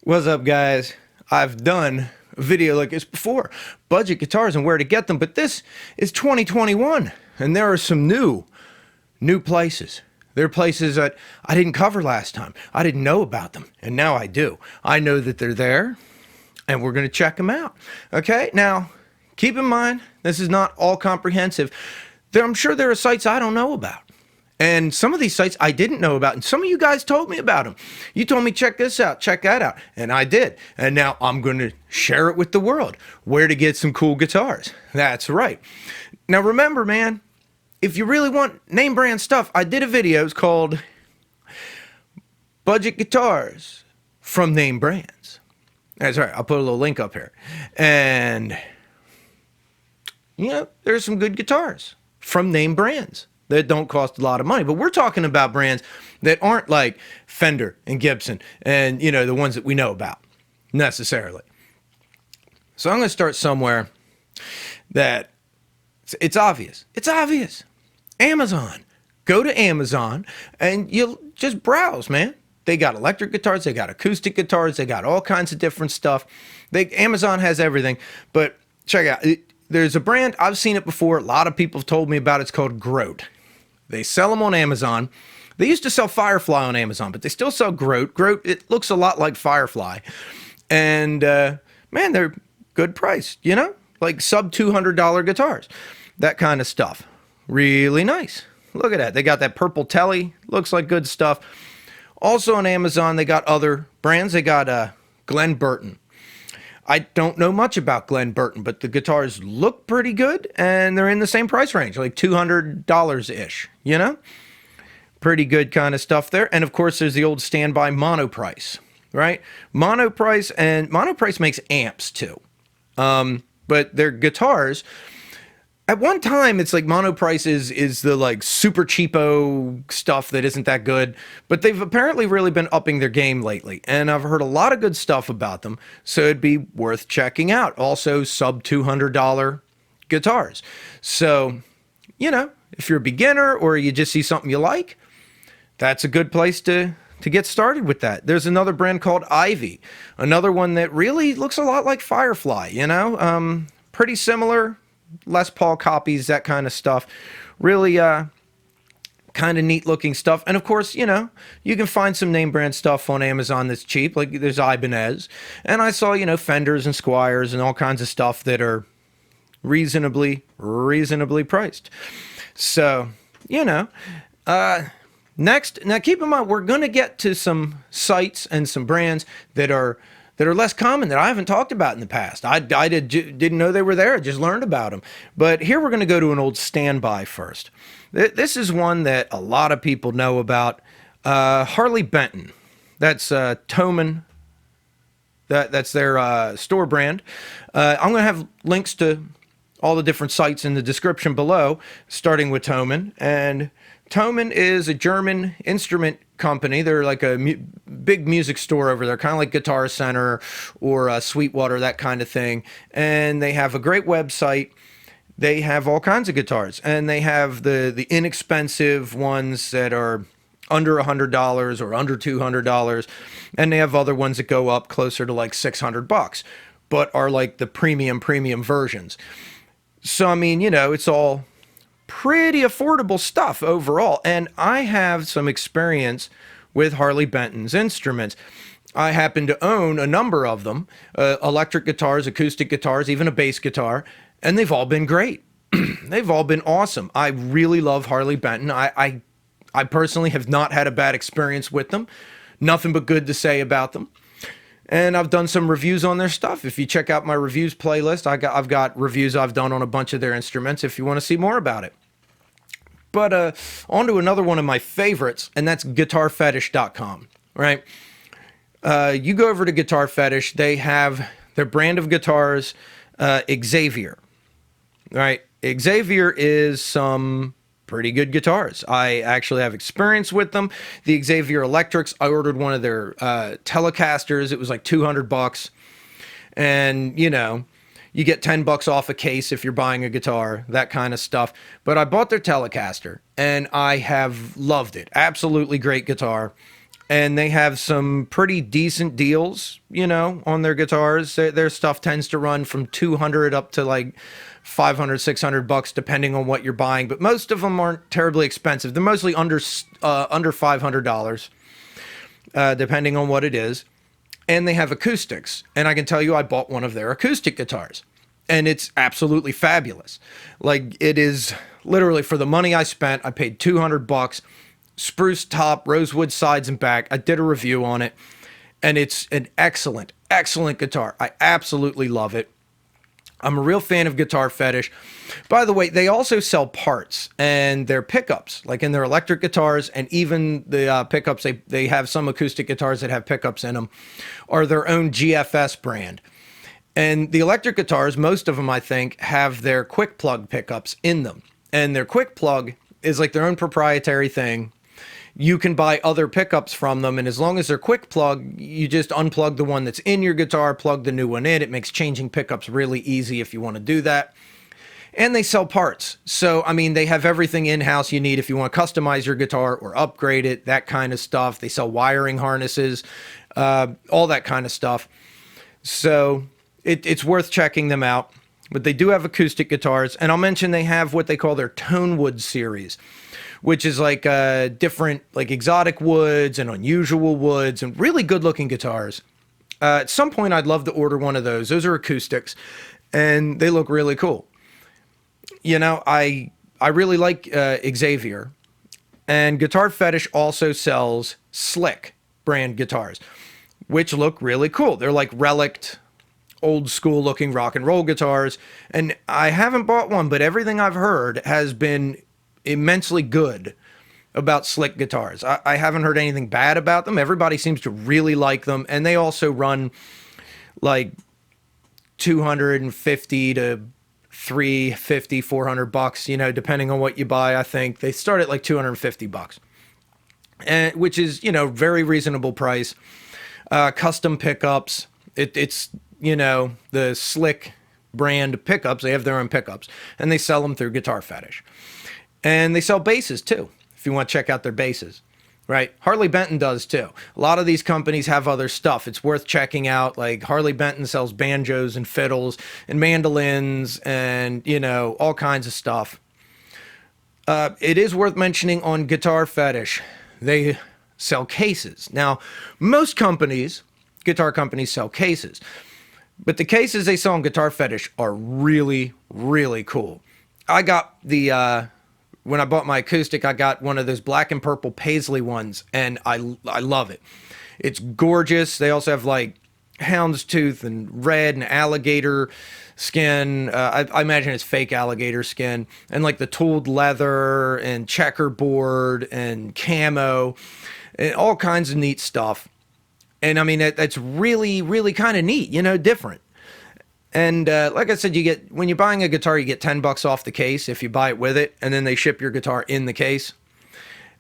What's up, guys? I've done a video like this before, budget guitars and where to get them, but this is 2021, and there are some new places. There are places that I didn't cover last time. I didn't know about them, and now I do. I know that they're there, and we're going to check them out. Okay? Now, keep in mind, this is not all comprehensive. I'm sure there are sites I don't know about. And some of these sites I didn't know about, and some of you guys told me about them. You told me, check this out, check that out, and I did. And now I'm going to share it with the world, where to get some cool guitars. That's right. Now remember, man, if you really want name brand stuff, I did a video. It's called Budget Guitars from Name Brands. That's right. I'll put a little link up here. And, there's some good guitars from name brands that don't cost a lot of money. But we're talking about brands that aren't like Fender and Gibson and, the ones that we know about necessarily. So I'm going to start somewhere that it's obvious. It's obvious. Amazon. Go to Amazon and you'll just browse, man. They got electric guitars, they got acoustic guitars, they got all kinds of different stuff. Amazon has everything. But check out, there's a brand, I've seen it before, a lot of people have told me about it. It's called Grote. They sell them on Amazon. They used to sell Firefly on Amazon, but they still sell Grote. Grote, it looks a lot like Firefly. And, man, they're good price, like sub $200 guitars. That kind of stuff. Really nice. Look at that. They got that purple telly. Looks like good stuff. Also on Amazon, they got other brands. They got Glen Burton. I don't know much about Glen Burton, but the guitars look pretty good, and they're in the same price range, like $200-ish, Pretty good kind of stuff there. And, of course, there's the old standby Monoprice, right? Monoprice makes amps, too. But their guitars, at one time, it's like Monoprice is the like super cheapo stuff that isn't that good, but they've apparently really been upping their game lately, and I've heard a lot of good stuff about them, so it'd be worth checking out. Also, sub $200 guitars. So, if you're a beginner or you just see something you like, that's a good place to get started with that. There's another brand called Ivy, another one that really looks a lot like Firefly, pretty similar. Les Paul copies, that kind of stuff. Really kind of neat looking stuff. And of course, you can find some name brand stuff on Amazon that's cheap. Like there's Ibanez. And I saw, Fenders and Squires and all kinds of stuff that are reasonably priced. So, next, now keep in mind, we're going to get to some sites and some brands that are less common, that I haven't talked about in the past. I didn't know they were there. I just learned about them. But here we're going to go to an old standby first. This is one that a lot of people know about. Harley Benton. That's Thomann. That's their store brand. I'm going to have links to all the different sites in the description below, starting with Thomann. And Thomann is a German instrument company. They're like a big music store over there, kind of like Guitar Center or Sweetwater, that kind of thing. And they have a great website. They have all kinds of guitars, and they have the inexpensive ones that are under $100 or under $200, and they have other ones that go up closer to like $600, but are like the premium versions. So I mean, it's all pretty affordable stuff overall. And I have some experience with Harley Benton's instruments. I happen to own a number of them, electric guitars, acoustic guitars, even a bass guitar, and they've all been great. They've all been awesome. I really love Harley Benton. I personally have not had a bad experience with them. Nothing but good to say about them. And I've done some reviews on their stuff. If you check out my reviews playlist, I've got reviews I've done on a bunch of their instruments if you want to see more about it. But on to another one of my favorites, and that's guitarfetish.com, right? You go over to Guitar Fetish. They have their brand of guitars, Xavier, right? Xavier is some pretty good guitars. I actually have experience with them. The Xavier Electrics, I ordered one of their Telecasters. It was like $200. And, you get $10 off a case if you're buying a guitar, that kind of stuff. But I bought their Telecaster, and I have loved it. Absolutely great guitar. and they have some pretty decent deals, on their guitars. Their stuff tends to run from 200 up to like 500, $600, depending on what you're buying. But most of them aren't terribly expensive. They're mostly under $500, depending on what it is. And they have acoustics. And I can tell you, I bought one of their acoustic guitars, and it's absolutely fabulous. Like, it is literally, for the money I spent, I paid $200. Spruce top, rosewood sides and back. I did a review on it, and it's an excellent, excellent guitar. I absolutely love it. I'm a real fan of Guitar Fetish. By the way, they also sell parts and their pickups, like in their electric guitars, and even the pickups. They have some acoustic guitars that have pickups in them, are their own GFS brand. And the electric guitars, most of them, I think, have their quick plug pickups in them. And their quick plug is like their own proprietary thing. You can buy other pickups from them, and as long as they're quick plug, you just unplug the one that's in your guitar, plug the new one in. It makes changing pickups really easy if you want to do that. And they sell parts. So, I mean, they have everything in-house you need if you want to customize your guitar or upgrade it, that kind of stuff. They sell wiring harnesses, all that kind of stuff. So it's worth checking them out. But they do have acoustic guitars, and I'll mention they have what they call their Tonewood series, which is like different, like exotic woods and unusual woods and really good looking guitars. At some point, I'd love to order one of those. Those are acoustics, and they look really cool. I really like Xavier, and Guitar Fetish also sells Slick brand guitars, which look really cool. They're like relict, old school looking rock and roll guitars, and I haven't bought one, but everything I've heard has been immensely good about Slick guitars. I haven't heard anything bad about them. Everybody seems to really like them, and they also run like 250 to 350, $400, depending on what you buy. I think they start at like $250, and which is very reasonable price. Custom pickups. It's the Slick brand pickups. They have their own pickups, and they sell them through Guitar Fetish. And they sell basses too, if you want to check out their basses, right? Harley Benton does too. A lot of these companies have other stuff. It's worth checking out. Like Harley Benton sells banjos and fiddles and mandolins and, all kinds of stuff. It is worth mentioning on Guitar Fetish, they sell cases. Now, most guitar companies sell cases, but the cases they sell on Guitar Fetish are really, really cool. I got when I bought my acoustic, I got one of those black and purple paisley ones, and I love it. It's gorgeous. They also have like houndstooth and red and alligator skin. I imagine it's fake alligator skin, and like the tooled leather and checkerboard and camo and all kinds of neat stuff. And I mean, that's really, really kind of neat, different. And like I said, when you're buying a guitar, you get $10 off the case if you buy it with it, and then they ship your guitar in the case.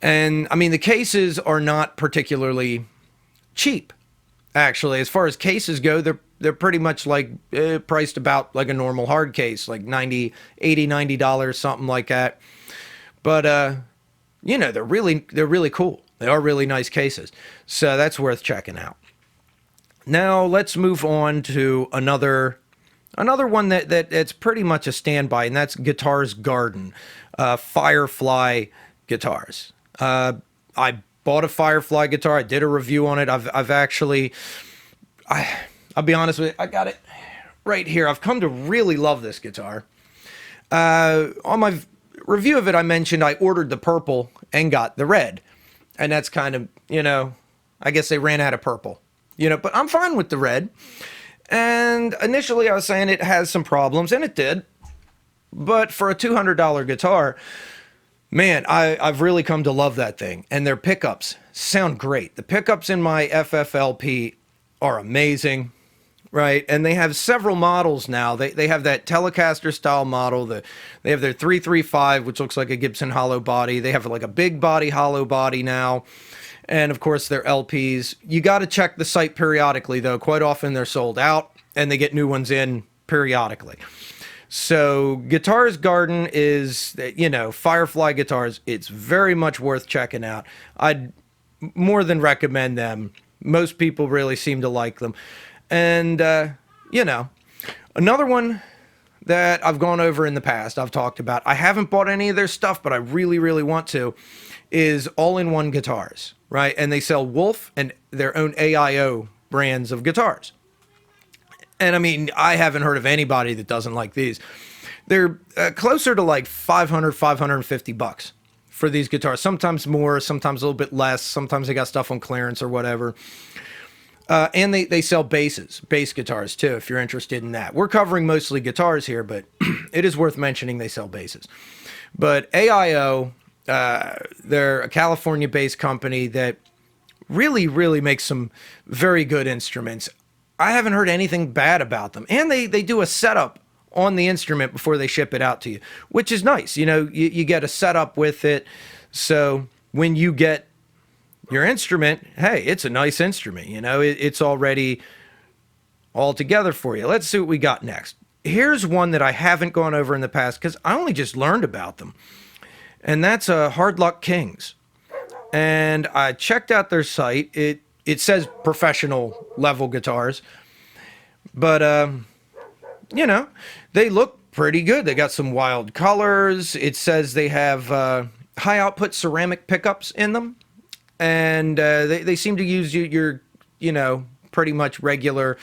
And I mean, the cases are not particularly cheap, actually. As far as cases go, they're pretty much like priced about like a normal hard case, like $80, $90, something like that. But they're really cool. They are really nice cases, so that's worth checking out. Now let's move on to another one that's pretty much a standby, and that's Guitars Garden, Firefly Guitars. I bought a Firefly guitar. I did a review on it. I've actually, I'll be honest with you, I got it right here. I've come to really love this guitar. On my review of it, I mentioned I ordered the purple and got the red, and that's kind of, I guess they ran out of purple, but I'm fine with the red. And initially I was saying it has some problems, and it did. But for a $200 guitar, man, I've really come to love that thing. And their pickups sound great. The pickups in my FFLP are amazing, right? And they have several models now. They have that Telecaster style model. They have their 335, which looks like a Gibson hollow body. They have like a big body hollow body now. And of course, their LPs. You got to check the site periodically, though. Quite often they're sold out, and they get new ones in periodically. So Guitars Garden is, Firefly Guitars. It's very much worth checking out. I'd more than recommend them. Most people really seem to like them. And, you know, another one that I've gone over in the past, I've talked about, I haven't bought any of their stuff, but I really, really want to, is All-in-One Guitars, right? And they sell Wolf and their own AIO brands of guitars. And I mean, I haven't heard of anybody that doesn't like these. They're closer to like 500, 550 bucks for these guitars. Sometimes more, sometimes a little bit less. Sometimes they got stuff on clearance or whatever. And they sell bass guitars too, if you're interested in that. We're covering mostly guitars here, but it is worth mentioning they sell basses. But AIO, they're a California-based company that really, really makes some very good instruments. I haven't heard anything bad about them. And they do a setup on the instrument before they ship it out to you, which is nice. You know, you get a setup with it. So when you get your instrument, hey, it's a nice instrument. You know, it's already all together for you. Let's see what we got next. Here's one that I haven't gone over in the past because I only just learned about them. And that's Hard Luck Kings. And I checked out their site. It says professional level guitars. But, you know, they look pretty good. They got some wild colors. It says they have high output ceramic pickups in them. And they seem to use your, you know, pretty much regular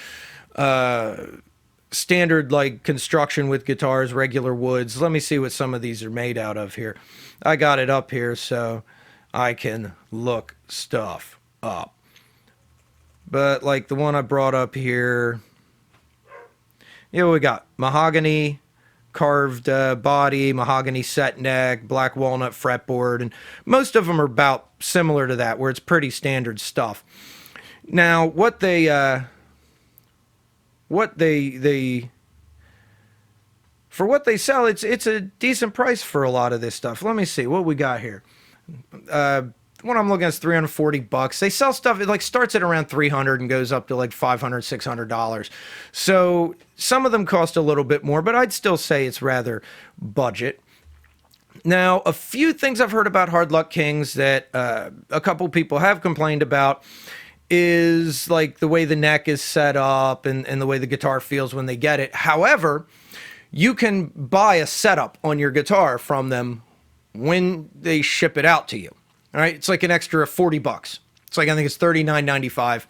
standard like construction with guitars, regular woods. Let me see what some of these are made out of here. I got it up here so I can look stuff up. But like the one I brought up here, you know, we got mahogany carved body, mahogany set neck, black walnut fretboard, and most of them are about similar to that, where it's pretty standard stuff. Now, what they for what they sell, it's a decent price for a lot of this stuff. Let me see what we got here. What I'm looking at is $340. They sell stuff, it like starts at around $300 and goes up to like $500, $600. So some of them cost a little bit more, but I'd still say it's rather budget. Now, a few things I've heard about Hard Luck Kings that a couple people have complained about is like the way the neck is set up and the way the guitar feels when they get it. However, you can buy a setup on your guitar from them when they ship it out to you. All right, it's like an extra $40. It's like, I think it's $39.95.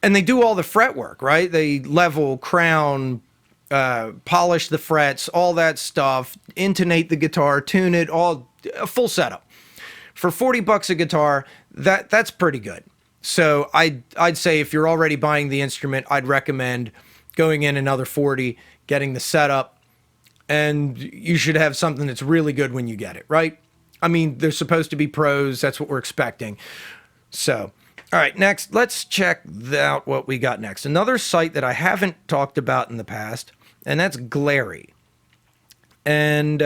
And they do all the fret work, right? They level, crown, polish the frets, all that stuff, intonate the guitar, tune it, all a full setup. For $40 a guitar, that's pretty good. So I'd say if you're already buying the instrument, I'd recommend going in another $40, getting the setup, and you should have something that's really good when you get it, right? I mean, they're supposed to be pros. That's what we're expecting. So, all right, next, let's check out what we got next. Another site that I haven't talked about in the past, and that's Grote. And,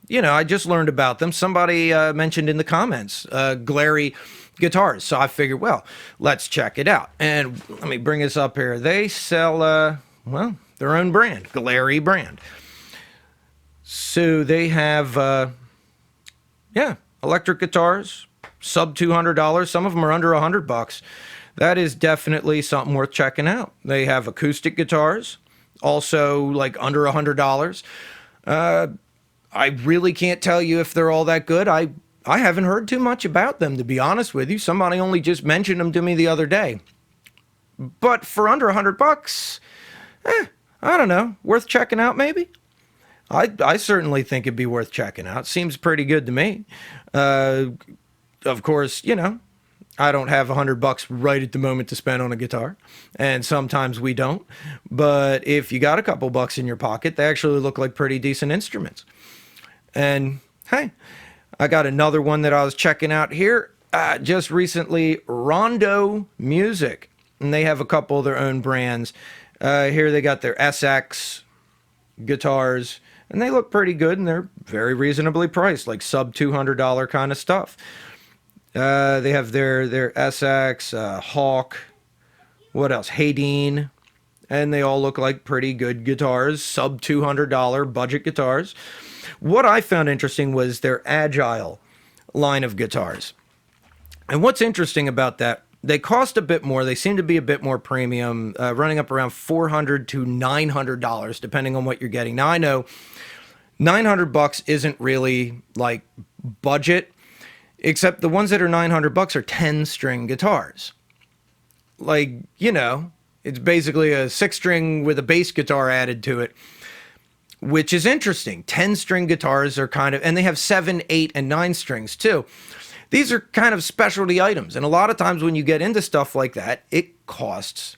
you know, I just learned about them. Somebody mentioned in the comments, Grote Guitars. So I figured, well, let's check it out. And let me bring this up here. They sell, well, their own brand, Grote brand. So they have... yeah, electric guitars, sub $200. Some of them are under $100. That is definitely something worth checking out. They have acoustic guitars, also like under $100. I really can't tell you if they're all that good. I haven't heard too much about them, to be honest with you. Somebody only just mentioned them to me the other day. But for under $100, I don't know, worth checking out maybe? I certainly think it'd be worth checking out. Seems pretty good to me. Of course, you know, I don't have $100 right at the moment to spend on a guitar, and sometimes we don't. But if you got a couple bucks in your pocket, they actually look like pretty decent instruments. And hey, I got another one that I was checking out here just recently, Rondo Music, and they have a couple of their own brands. Here they got their SX guitars. And they look pretty good, and they're very reasonably priced, like sub $200 kind of stuff. They have their SX, Hawk, what else? Haydeen, and they all look like pretty good guitars, sub $200 budget guitars. What I found interesting was their Agile line of guitars. And what's interesting about that, they cost a bit more. They seem to be a bit more premium, running up around $400 to $900, depending on what you're getting. Now, I know $900 isn't really like budget, except the ones that are $900 are 10-string guitars. Like, you know, it's basically a 6-string with a bass guitar added to it, which is interesting. 10-string guitars are kind of, and they have 7, 8, and 9 strings too. These are kind of specialty items. And a lot of times when you get into stuff like that, it costs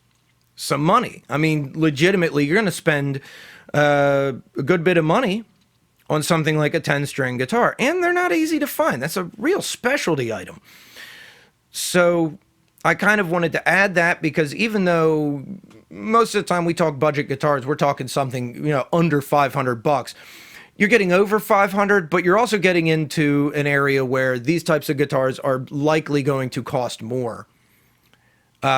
some money. I mean, legitimately, you're going to spend a good bit of money on something like a 10-string guitar. And they're not easy to find. That's a real specialty item. So I kind of wanted to add that, because even though most of the time we talk budget guitars, we're talking something, you know, under $500. You're getting over 500, but you're also getting into an area where these types of guitars are likely going to cost more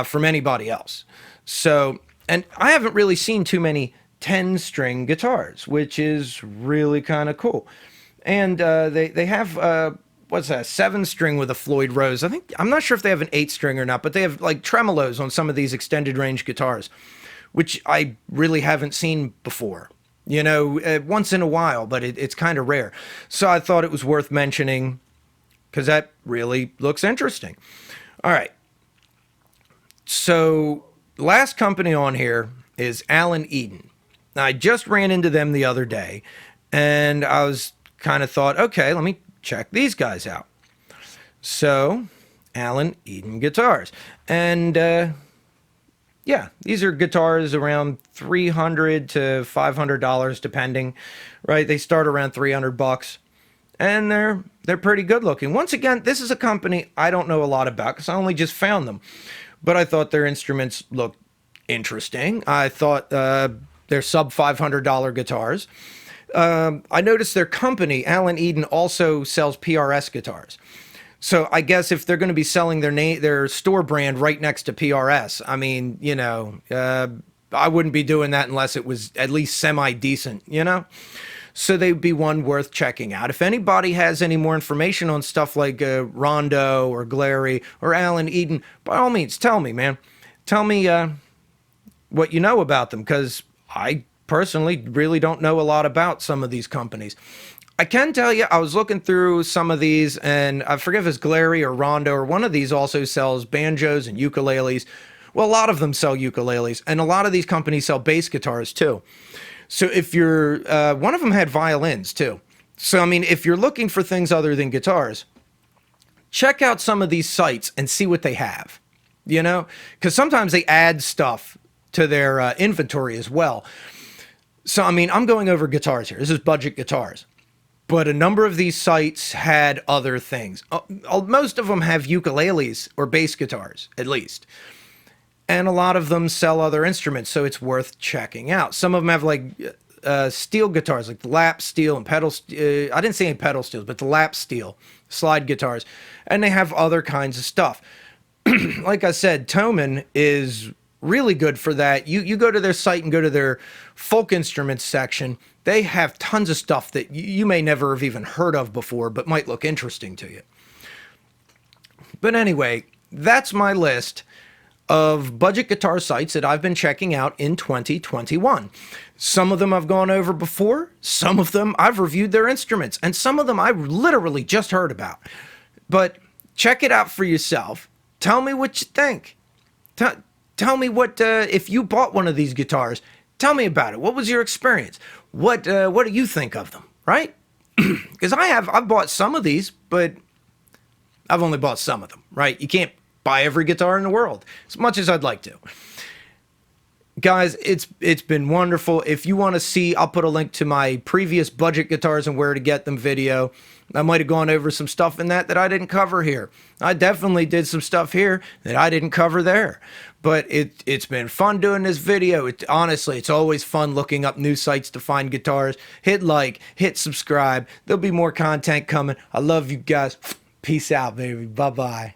from anybody else. So, and I haven't really seen too many 10-string guitars, which is really kind of cool. And they have what's that, 7-string with a Floyd Rose. I'm not sure if they have an 8-string or not, but they have like tremolos on some of these extended range guitars, which I really haven't seen before. You know, once in a while, but it's kind of rare. So I thought it was worth mentioning, because that really looks interesting. All right. So last company on here is Alan Eden. Now, I just ran into them the other day, and I was kind of thought, okay, let me check these guys out. So Alan Eden Guitars. And yeah, these are guitars around $300 to $500, depending, right? They start around $300, and they're pretty good looking. Once again, this is a company I don't know a lot about, because I only just found them, but I thought their instruments looked interesting. I thought they're sub $500 guitars. I noticed their company, Alan Eden, also sells PRS guitars. So I guess if they're going to be selling their store brand right next to PRS, I mean, you know, I wouldn't be doing that unless it was at least semi-decent, you know? So they'd be one worth checking out. If anybody has any more information on stuff like Rondo or Glary or Alan Eden, by all means, tell me, man. Tell me what you know about them, because I personally really don't know a lot about some of these companies. I can tell you, I was looking through some of these, and I forget if it's Glary or Rondo, or one of these also sells banjos and ukuleles. Well, a lot of them sell ukuleles, and a lot of these companies sell bass guitars too. So if you're, one of them had violins too. So, I mean, if you're looking for things other than guitars, check out some of these sites and see what they have, you know? Because sometimes they add stuff to their inventory as well. So, I mean, I'm going over guitars here. This is budget guitars. But a number of these sites had other things. Most of them have ukuleles or bass guitars, at least. And a lot of them sell other instruments, so it's worth checking out. Some of them have like steel guitars, like the lap steel and pedal. I didn't say any pedal steels, but the lap steel slide guitars. And they have other kinds of stuff. Like I said, Thomann is really good for that. You go to their site and go to their folk instruments section. They have tons of stuff that you may never have even heard of before, but might look interesting to you. But anyway, that's my list of budget guitar sites that I've been checking out in 2021. Some of them I've gone over before. Some of them I've reviewed their instruments. And some of them I literally just heard about. But check it out for yourself. Tell me what you think. Tell me what, if you bought one of these guitars, tell me about it. What was your experience? What do you think of them, right? Because I've bought some of these, but I've only bought some of them, right? You can't buy every guitar in the world, as much as I'd like to. Guys, it's been wonderful. If you want to see, I'll put a link to my previous budget guitars and where to get them video. I might have gone over some stuff in that I didn't cover here. I definitely did some stuff here that I didn't cover there. But it's been fun doing this video. Honestly, it's always fun looking up new sites to find guitars. Hit like, hit subscribe. There'll be more content coming. I love you guys. Peace out, baby. Bye-bye.